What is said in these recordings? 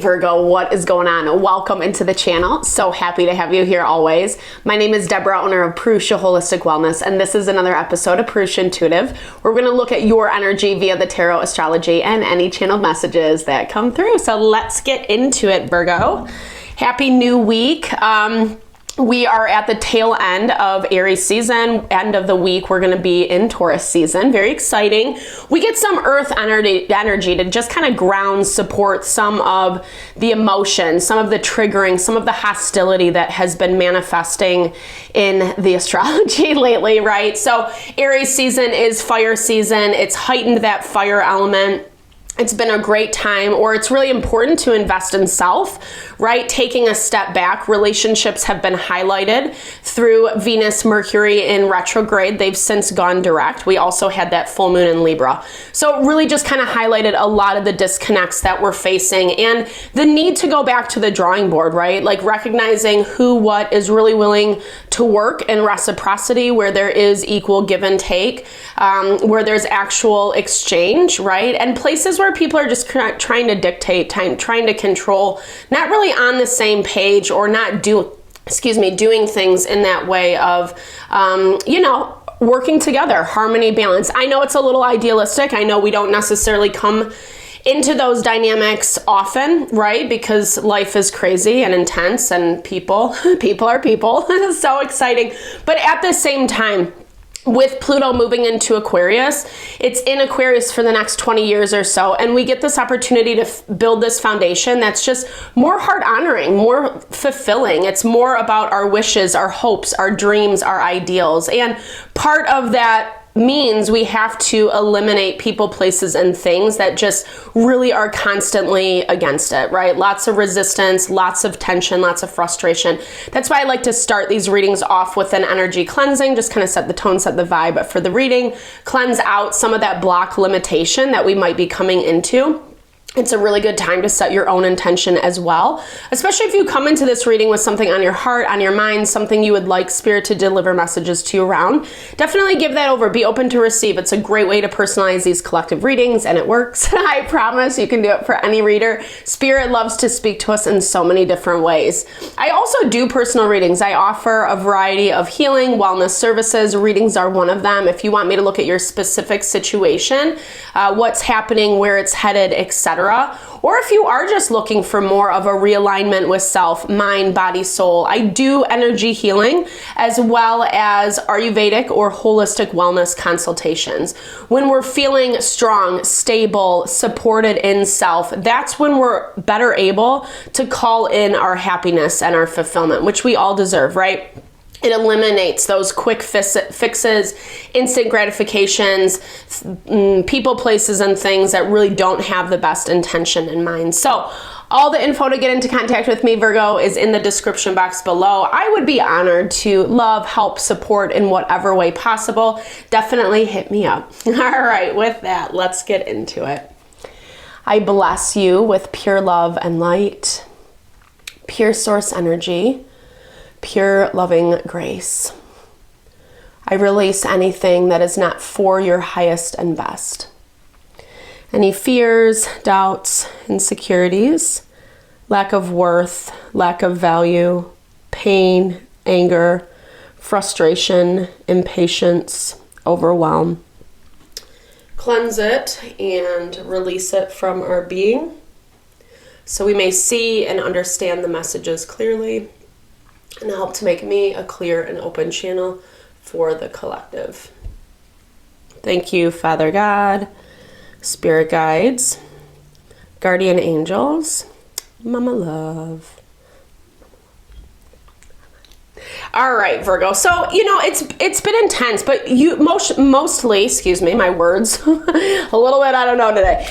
Virgo, what is going on? Welcome into the channel. So happy to have you here always. My name is Deborah, owner of Purusha Holistic Wellness, and this is another episode of Purusha Intuitive. We're going to look at your energy via the tarot, astrology, and any channeled messages that come through. So let's get into it, Virgo. Happy new week. We are at the tail end of Aries season. End of the week, we're going to be in Taurus season. Very exciting. We get some earth energy to just kind of ground, support some of the emotion, some of the triggering, some of the hostility that has been manifesting in the astrology lately, right? So Aries season is fire season. It's heightened that fire element. It's been a great time, or it's really important to invest in self, right? Taking a step back. Relationships have been highlighted through Venus, Mercury in retrograde. They've since gone direct. We also had that full moon in Libra. So it really just kind of highlighted a lot of the disconnects that we're facing and the need to go back to the drawing board, right? Like recognizing who, what is really willing to work in reciprocity, where there is equal give and take, where there's actual exchange, right? And places where people are just trying to dictate, trying to control, not really on the same page, or not doing things in that way of, working together, harmony, balance. I know it's a little idealistic. I know we don't necessarily come into those dynamics often, right? Because life is crazy and intense, and people are people. So exciting. But at the same time, with Pluto moving into Aquarius, it's in Aquarius for the next 20 years or so, and we get this opportunity to build this foundation that's just more heart honoring, more fulfilling. It's more about our wishes, our hopes, our dreams, our ideals. And part of that means we have to eliminate people, places, and things that just really are constantly against it, right? Lots of resistance, lots of tension, lots of frustration. That's why I like to start these readings off with an energy cleansing, just kind of set the tone, set the vibe for the reading, cleanse out some of that block limitation that we might be coming into. It's a really good time to set your own intention as well, especially if you come into this reading with something on your heart, on your mind, something you would like Spirit to deliver messages to you around. Definitely give that over. Be open to receive. It's a great way to personalize these collective readings, and it works. I promise you can do it for any reader. Spirit loves to speak to us in so many different ways. I also do personal readings. I offer a variety of healing, wellness services. Readings are one of them. If you want me to look at your specific situation, what's happening, where it's headed, etc. Or if you are just looking for more of a realignment with self, mind, body, soul, I do energy healing as well as Ayurvedic or holistic wellness consultations. When we're feeling strong, stable, supported in self, that's when we're better able to call in our happiness and our fulfillment, which we all deserve, right? It eliminates those quick fixes, instant gratifications, people, places, and things that really don't have the best intention in mind. So all the info to get into contact with me, Virgo, is in the description box below. I would be honored to love, help, support in whatever way possible. Definitely hit me up. All right, with that, let's get into it. I bless you with pure love and light, pure source energy, pure loving grace. I release anything that is not for your highest and best. Any fears, doubts, insecurities, lack of worth, lack of value, pain, anger, frustration, impatience, overwhelm. Cleanse it and release it from our being so we may see and understand the messages clearly, and help to make me a clear and open channel for the collective. Thank you, Father God, Spirit Guides, Guardian Angels, Mama Love. All right, Virgo. So, it's been intense, but you mostly, excuse me, my words, a little bit, I don't know today.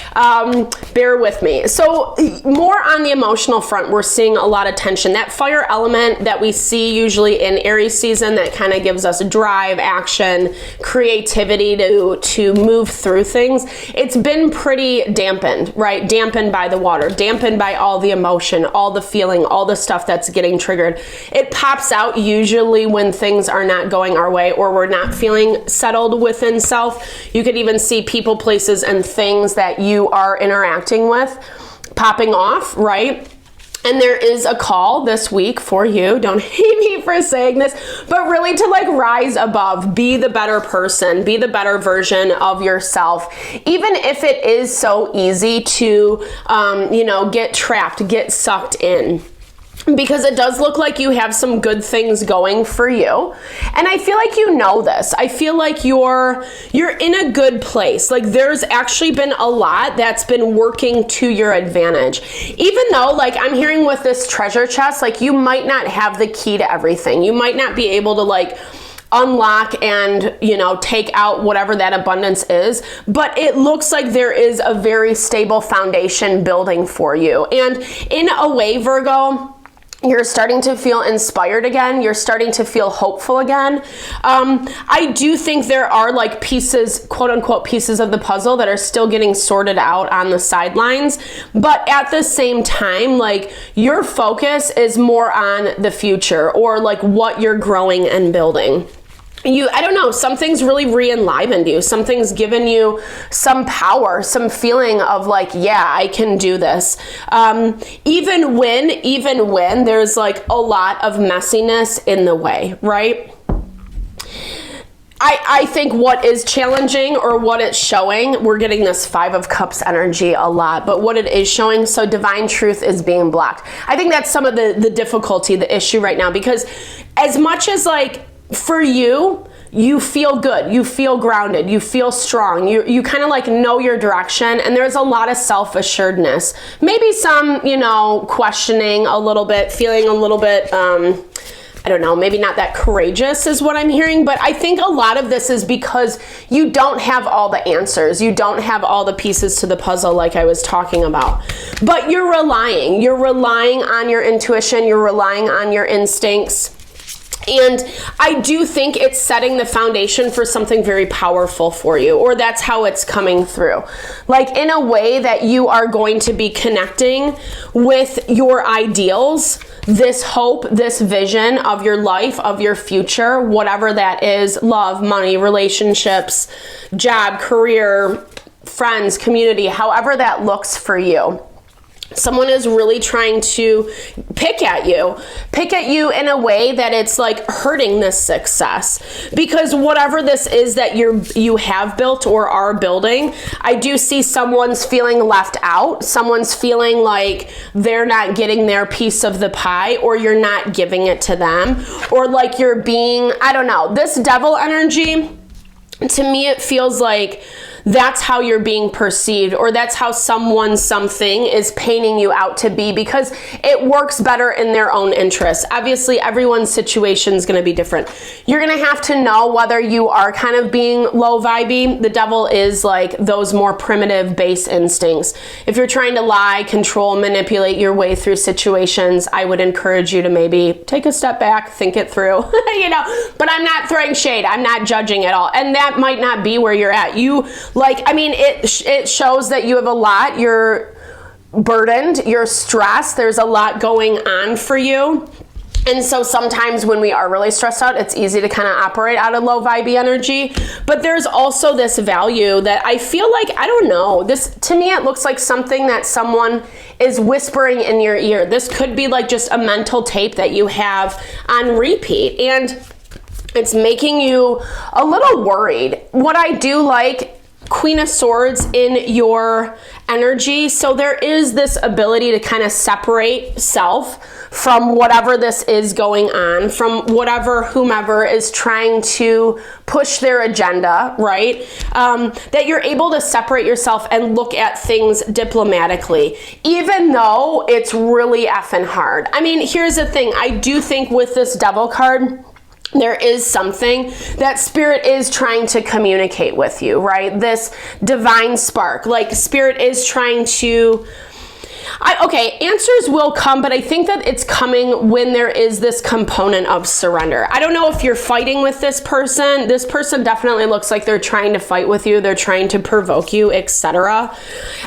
Bear with me. So more on the emotional front, we're seeing a lot of tension. That fire element that we see usually in Aries season that kind of gives us drive, action, creativity to move through things. It's been pretty dampened, right? Dampened by the water, dampened by all the emotion, all the feeling, all the stuff that's getting triggered. It pops out usually when things are not going our way or we're not feeling settled within self. You could even see people, places, and things that you are interacting with popping off, right? And there is a call this week for you, don't hate me for saying this, but really to like rise above, be the better person, be the better version of yourself. Even if it is so easy to, you know, get trapped, get sucked in. Because it does look like you have some good things going for you. And I feel like you know this. I feel like you're in a good place. Like there's actually been a lot that's been working to your advantage. Even though like I'm hearing with this treasure chest, like you might not have the key to everything. You might not be able to like unlock and, you know, take out whatever that abundance is, but it looks like there is a very stable foundation building for you. And in a way, Virgo, you're starting to feel inspired again. You're starting to feel hopeful again. I do think there are like pieces, quote unquote, pieces of the puzzle that are still getting sorted out on the sidelines. But at the same time, like your focus is more on the future or like what you're growing and building. I don't know, something's really re-enlivened you. Something's given you some power, some feeling of like, yeah, I can do this. Even when there's like a lot of messiness in the way, right? I think what is challenging or what it's showing, we're getting this 5 of Cups energy a lot, but what it is showing, so divine truth is being blocked. I think that's some of the difficulty, the issue right now, because as much as like, for you, you feel good, you feel grounded, you feel strong, you kind of like know your direction, and there's a lot of self-assuredness. Maybe some, you know, questioning a little bit, feeling a little bit, I don't know, maybe not that courageous is what I'm hearing, but I think a lot of this is because you don't have all the answers. You don't have all the pieces to the puzzle like I was talking about. But you're relying on your intuition, you're relying on your instincts. And I do think it's setting the foundation for something very powerful for you, or that's how it's coming through. Like in a way that you are going to be connecting with your ideals, this hope, this vision of your life, of your future, whatever that is, love, money, relationships, job, career, friends, community, however that looks for you. Someone is really trying to pick at you in a way that it's like hurting this success, because whatever this is that you have built or are building, I do see someone's feeling left out. Someone's feeling like they're not getting their piece of the pie, or you're not giving it to them, or like you're being, I don't know, this devil energy, to me, it feels like that's how you're being perceived, or that's how something is painting you out to be, because it works better in their own interests. Obviously, everyone's situation is going to be different. You're going to have to know whether you are kind of being low vibey. The devil is like those more primitive base instincts. If you're trying to lie, control, manipulate your way through situations, I would encourage you to maybe take a step back, think it through, you know, but I'm not throwing shade. I'm not judging at all. And that might not be where you're at. It shows that you have a lot, you're burdened, you're stressed, there's a lot going on for you. And so sometimes when we are really stressed out, it's easy to kind of operate out of low vibey energy. But there's also this value that I feel like, I don't know, this, to me, it looks like something that someone is whispering in your ear. This could be like just a mental tape that you have on repeat, and it's making you a little worried. What I do like, Queen of Swords in your energy. So there is this ability to kind of separate self from whatever this is going on, from whomever is trying to push their agenda, right? That you're able to separate yourself and look at things diplomatically, even though it's really effing hard. I mean, here's the thing. I do think with this Devil card, there is something that Spirit is trying to communicate with you, right? This divine spark, like Spirit is trying to, answers will come, but I think that it's coming when there is this component of surrender. I don't know if you're fighting with this person. This person definitely looks like they're trying to fight with you. They're trying to provoke you, etc.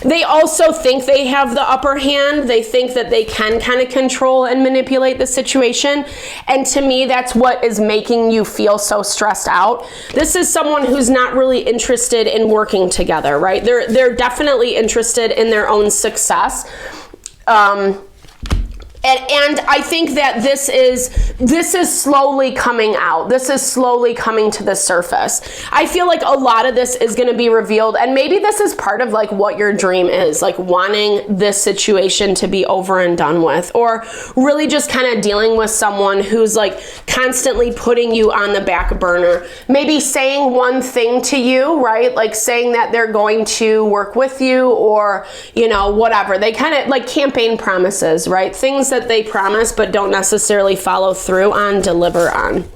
They also think they have the upper hand. They think that they can kind of control and manipulate the situation. And to me, that's what is making you feel so stressed out. This is someone who's not really interested in working together, right? They're definitely interested in their own success. And I think that this is slowly coming out. This is slowly coming to the surface. I feel like a lot of this is going to be revealed, and maybe this is part of like what your dream is, like wanting this situation to be over and done with, or really just kind of dealing with someone who's like constantly putting you on the back burner. Maybe saying one thing to you, right? Like saying that they're going to work with you, or, you know, whatever. They kind of like campaign promises, right? Things that they promise but don't necessarily follow through on, deliver on.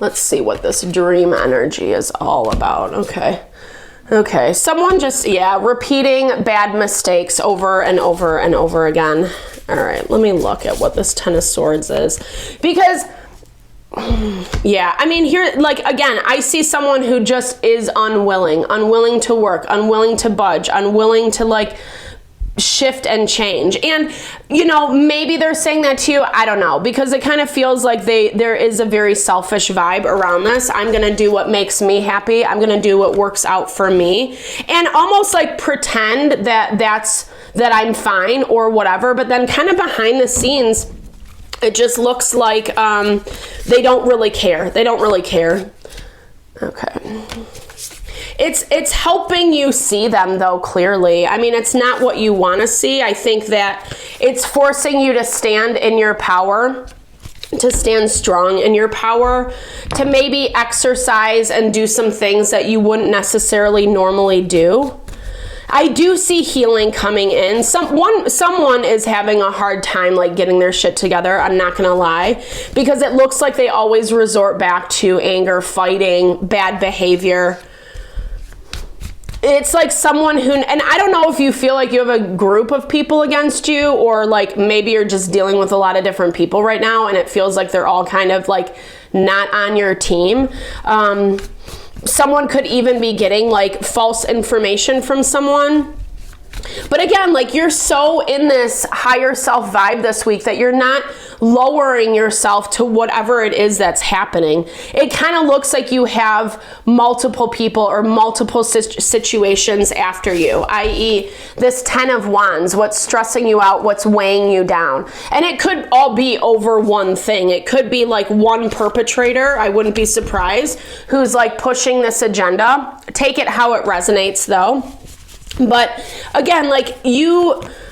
Let's see what this dream energy is all about. Okay, someone just, repeating bad mistakes over and over and over again. All right, let me look at what this Ten of Swords is, because I mean, here, like, again, I see someone who just is unwilling to work, unwilling to budge, unwilling to like shift and change. And, you know, maybe they're saying that to you, I don't know, because it kind of feels like there is a very selfish vibe around this. I'm going to do what makes me happy. I'm going to do what works out for me, and almost like pretend that I'm fine or whatever. But then kind of behind the scenes, it just looks like they don't really care. They don't really care. Okay. It's helping you see them, though, clearly. I mean, it's not what you want to see. I think that it's forcing you to stand in your power, to stand strong in your power, to maybe exercise and do some things that you wouldn't necessarily normally do. I do see healing coming in. Someone is having a hard time like getting their shit together, I'm not gonna lie, because it looks like they always resort back to anger, fighting, bad behavior. It's like someone who, and I don't know if you feel like you have a group of people against you, or like maybe you're just dealing with a lot of different people right now and it feels like they're all kind of like not on your team. Someone could even be getting like false information from someone. But again, like, you're so in this higher self vibe this week that you're not lowering yourself to whatever it is that's happening. It kind of looks like you have multiple people or multiple situations after you, i.e. this 10 of Wands, what's stressing you out, what's weighing you down. And it could all be over one thing. It could be like one perpetrator, I wouldn't be surprised, who's like pushing this agenda. Take it how it resonates, though. But again, like,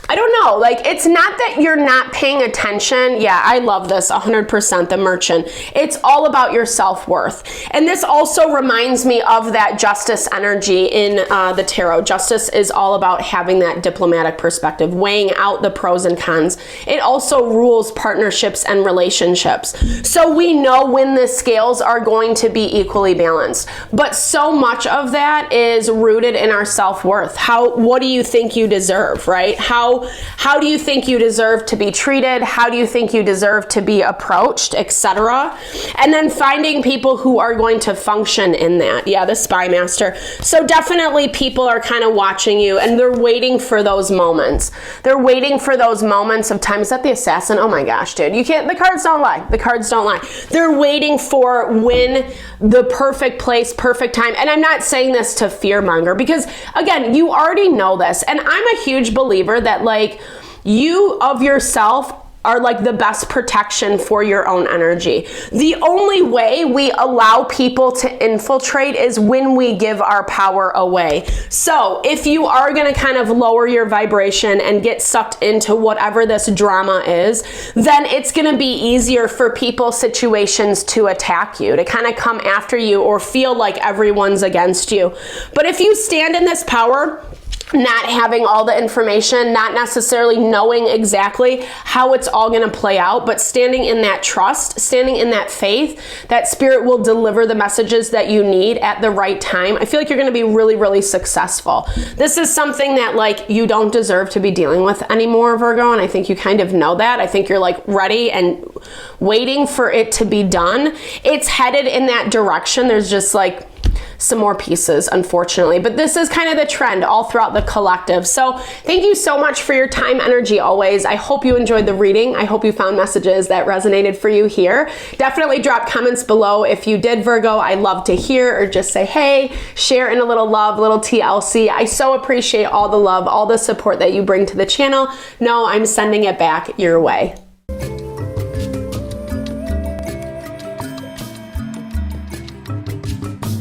I don't know, like, it's not that you're not paying attention. Yeah, I love this 100%, the Merchant. It's all about your self-worth. And this also reminds me of that Justice energy in the tarot. Justice is all about having that diplomatic perspective, weighing out the pros and cons. It also rules partnerships and relationships. So we know when the scales are going to be equally balanced. But so much of that is rooted in our self-worth. What do you think you deserve, right? How do you think you deserve to be treated? How do you think you deserve to be approached, etc.? And then finding people who are going to function in that. Yeah, the Spy Master. So definitely people are kind of watching you and they're waiting for those moments. They're waiting for those moments of time. Is that the Assassin? Oh my gosh, dude. The cards don't lie. The cards don't lie. They're waiting for when the perfect place, perfect time. And I'm not saying this to fearmonger, because again, you already know this. And I'm a huge believer that, like, you of yourself are like the best protection for your own energy. The only way we allow people to infiltrate is when we give our power away. So if you are going to kind of lower your vibration and get sucked into whatever this drama is, then it's going to be easier for people, situations to attack you, to kind of come after you or feel like everyone's against you. But if you stand in this power, not having all the information, not necessarily knowing exactly how it's all going to play out, but standing in that trust, standing in that faith that Spirit will deliver the messages that you need at the right time, I feel like you're going to be really, really successful. This is something that, like, you don't deserve to be dealing with anymore, Virgo, and I think you kind of know that. I think you're like ready and waiting for it to be done. It's headed in that direction. There's just like some more pieces, unfortunately. But this is kind of the trend all throughout the collective. So thank you so much for your time, energy always. I hope you enjoyed the reading. I hope you found messages that resonated for you here. Definitely drop comments below if you did, Virgo. I love to hear, or just say, hey, share in a little love, little TLC. I so appreciate all the love, all the support that you bring to the channel. No, I'm sending it back your way.